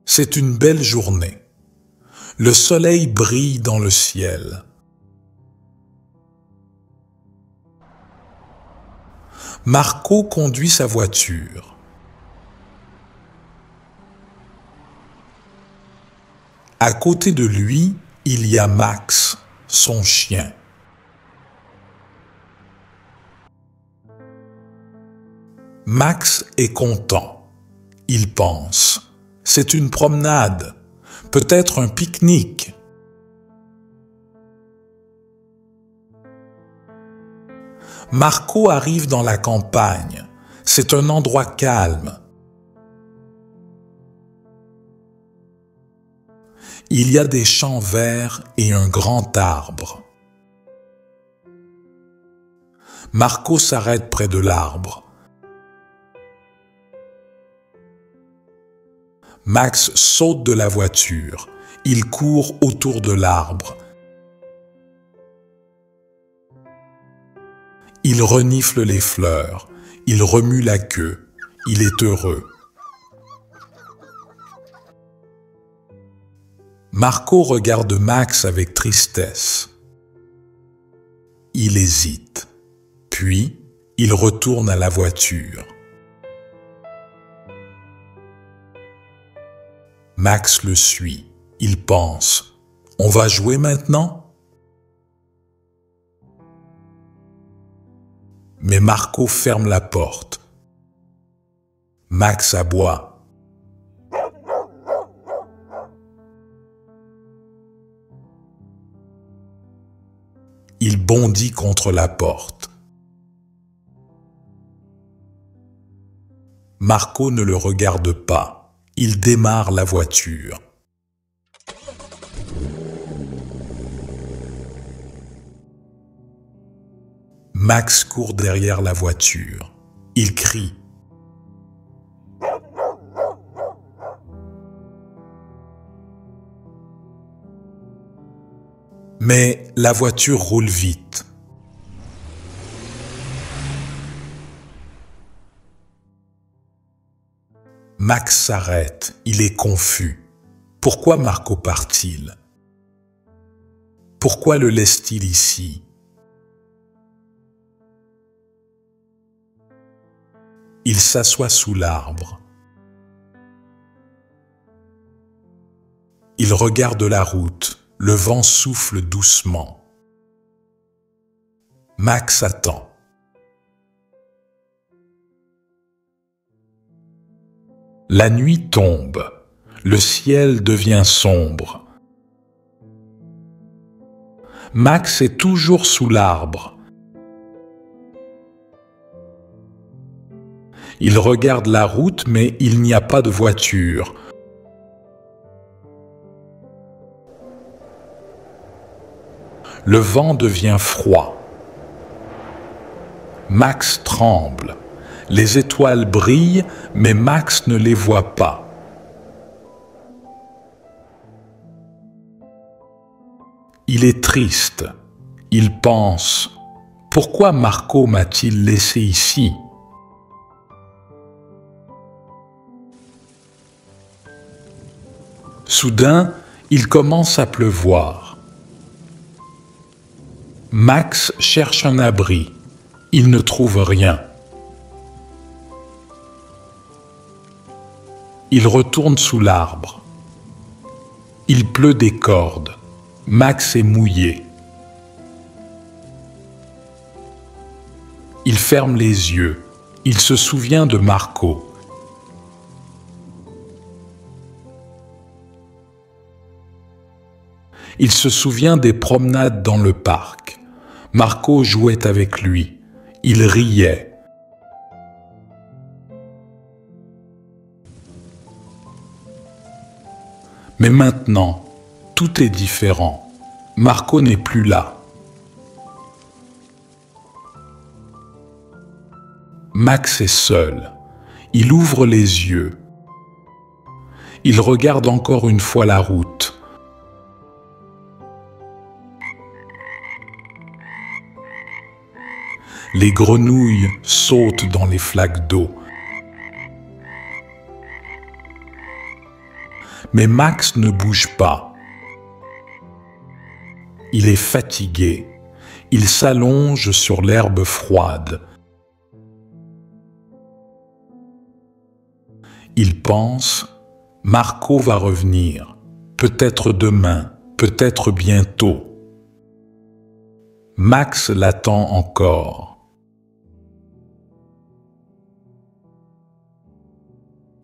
C'est une belle journée. Le soleil brille dans le ciel. Marco conduit sa voiture. À côté de lui, il y a Max, son chien. Max est content. Il pense, c'est une promenade, peut-être un pique-nique. Marco arrive dans la campagne. C'est un endroit calme. Il y a des champs verts et un grand arbre. Marco s'arrête près de l'arbre. Max saute de la voiture. Il court autour de l'arbre. Il renifle les fleurs. Il remue la queue. Il est heureux. Marco regarde Max avec tristesse. Il hésite. Puis, il retourne à la voiture. Max le suit. Il pense, « On va jouer maintenant ?» Mais Marco ferme la porte. Max aboie. Il bondit contre la porte. Marco ne le regarde pas. Il démarre la voiture. Max court derrière la voiture. Il crie. Mais la voiture roule vite. Max s'arrête, il est confus. Pourquoi Marco part-il? Pourquoi le laisse-t-il ici? Il s'assoit sous l'arbre. Il regarde la route, le vent souffle doucement. Max attend. La nuit tombe, le ciel devient sombre. Max est toujours sous l'arbre. Il regarde la route, mais il n'y a pas de voiture. Le vent devient froid. Max tremble. Les étoiles brillent, mais Max ne les voit pas. Il est triste. Il pense, pourquoi Marco m'a-t-il laissé ici? Soudain, il commence à pleuvoir. Max cherche un abri. Il ne trouve rien. Il retourne sous l'arbre. Il pleut des cordes. Max est mouillé. Il ferme les yeux. Il se souvient de Marco. Il se souvient des promenades dans le parc. Marco jouait avec lui. Il riait. Mais maintenant, tout est différent. Marco n'est plus là. Max est seul. Il ouvre les yeux. Il regarde encore une fois la route. Les grenouilles sautent dans les flaques d'eau. mais Max ne bouge pas. Il est fatigué. Il s'allonge sur l'herbe froide. Il pense, Marco va revenir, peut-être demain, peut-être bientôt. Max l'attend encore.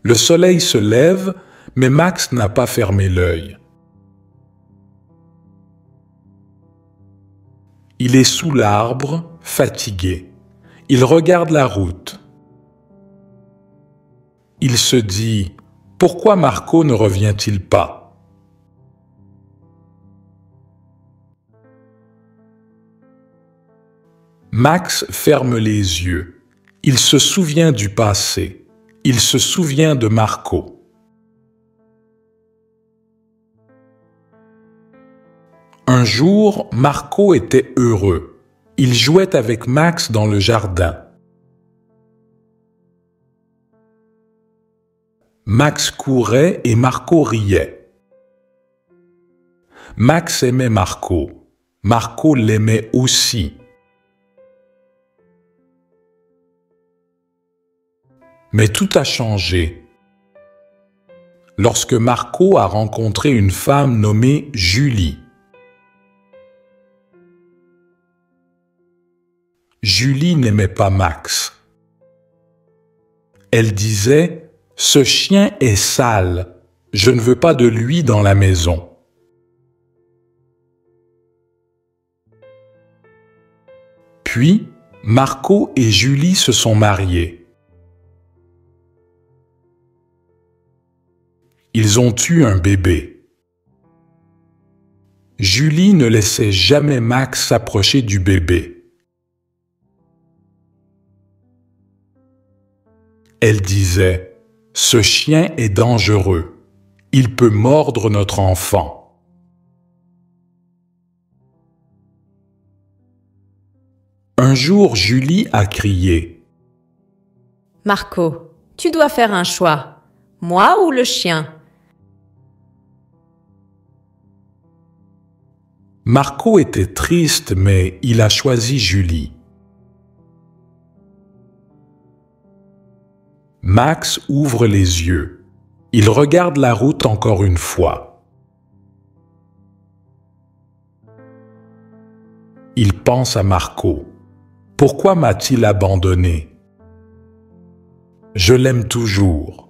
Le soleil se lève, mais Max n'a pas fermé l'œil. Il est sous l'arbre, fatigué. Il regarde la route. Il se dit, pourquoi Marco ne revient-il pas? Max ferme les yeux. Il se souvient du passé. Il se souvient de Marco. Un jour, Marco était heureux. Il jouait avec Max dans le jardin. Max courait et Marco riait. Max aimait Marco. Marco l'aimait aussi. Mais tout a changé. Lorsque Marco a rencontré une femme nommée Julie. Julie n'aimait pas Max. Elle disait « Ce chien est sale, je ne veux pas de lui dans la maison. » Puis, Marco et Julie se sont mariés. Ils ont eu un bébé. Julie ne laissait jamais Max s'approcher du bébé. Elle disait « Ce chien est dangereux. Il peut mordre notre enfant. » Un jour, Julie a crié « Marco, tu dois faire un choix. Moi ou le chien ?» Marco était triste, mais il a choisi Julie. Max ouvre les yeux. Il regarde la route encore une fois. Il pense à Marco. Pourquoi m'a-t-il abandonné? Je l'aime toujours.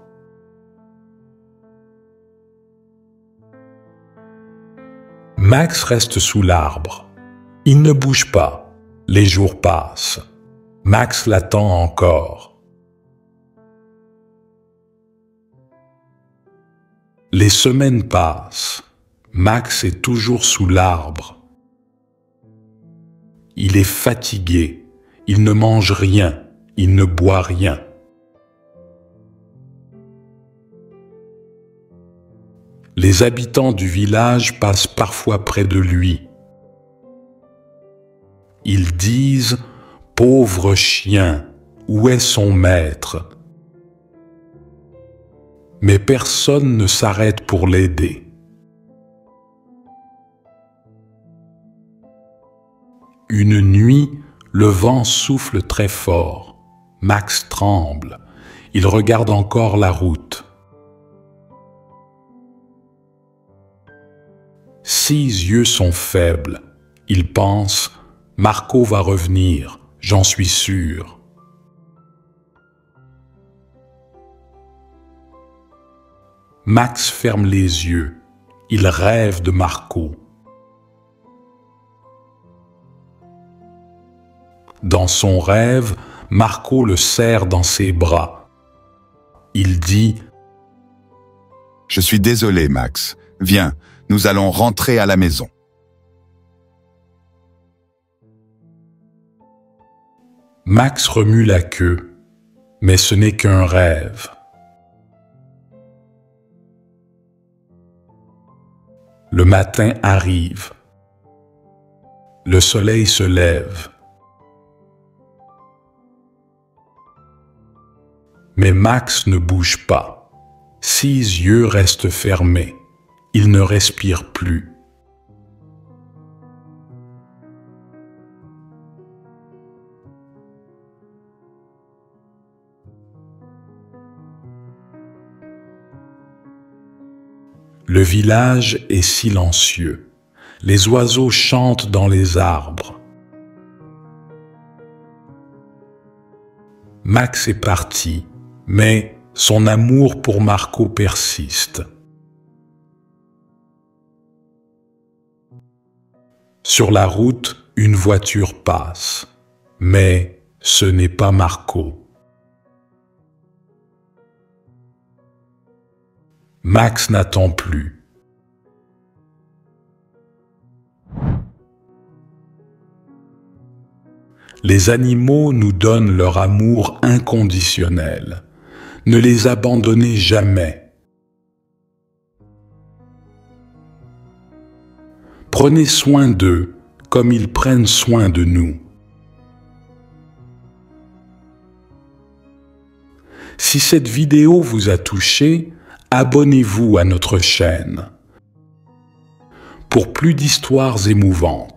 Max reste sous l'arbre. Il ne bouge pas. Les jours passent. Max l'attend encore. Les semaines passent. Max est toujours sous l'arbre. Il est fatigué. Il ne mange rien. Il ne boit rien. Les habitants du village passent parfois près de lui. Ils disent « Pauvre chien, où est son maître ?» Mais personne ne s'arrête pour l'aider. Une nuit, le vent souffle très fort. Max tremble. Il regarde encore la route. 6 yeux sont faibles. Il pense « Marco va revenir, j'en suis sûr. » Max ferme les yeux. Il rêve de Marco. Dans son rêve, Marco le serre dans ses bras. Il dit « Je suis désolé, Max. Viens, nous allons rentrer à la maison. » Max remue la queue, mais ce n'est qu'un rêve. Le matin arrive. Le soleil se lève. Mais Max ne bouge pas. 6 yeux restent fermés. Il ne respire plus. Le village est silencieux. Les oiseaux chantent dans les arbres. Max est parti, mais son amour pour Marco persiste. Sur la route, une voiture passe, mais ce n'est pas Marco. Max n'attend plus. Les animaux nous donnent leur amour inconditionnel. Ne les abandonnez jamais. Prenez soin d'eux comme ils prennent soin de nous. Si cette vidéo vous a touché, abonnez-vous à notre chaîne. Pour plus d'histoires émouvantes.